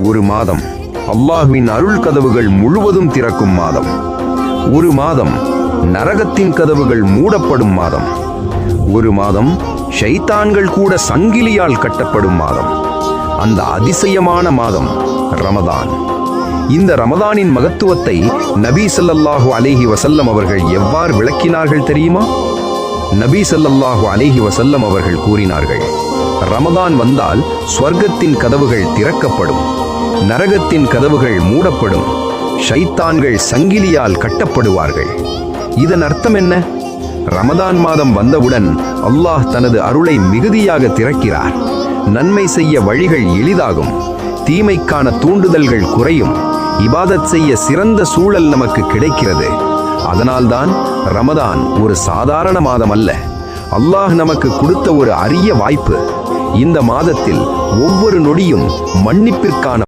ஒரு மாதம் அல்லாஹ்வின் அருள் கதவுகள் முழுவதும் திறக்கும் மாதம். ஒரு மாதம் நரகத்தின் கதவுகள் மூடப்படும் மாதம். ஒரு மாதம் ஷைத்தான்கள் கூட சங்கிலியால் கட்டப்படும் மாதம். அந்த அதிசயமான மாதம் ரமதான். இந்த ரமதானின் மகத்துவத்தை நபி ஸல்லல்லாஹு அலைஹி வஸல்லம் அவர்கள் எவ்வாறு விளக்கினார்கள் தெரியுமா? நபி ஸல்லல்லாஹு அலைஹி வஸல்லம் அவர்கள் கூறினார்கள், ரமதான் வந்தால் ஸ்வர்க்கத்தின் கதவுகள் திறக்கப்படும், நரகத்தின் கதவுகள் மூடப்படும், ஷைத்தான்கள் சங்கிலியால் கட்டப்படுவார்கள். இதன் அர்த்தம் என்ன? ரமதான் மாதம் வந்தவுடன் அல்லாஹ் தனது அருளை மிகுதியாக திறக்கிறார். நன்மை செய்ய வழிகள் எளிதாகும், தீமைக்கான தூண்டுதல்கள் குறையும், இபாதத் செய்ய சிறந்த சூழல் நமக்கு கிடைக்கிறது. அதனால்தான் ரமதான் ஒரு சாதாரண மாதம் அல்ல, அல்லாஹ் நமக்கு கொடுத்த ஒரு அரிய வாய்ப்பு. இந்த மாதத்தில் ஒவ்வொரு நொடியும் மன்னிப்பிற்கான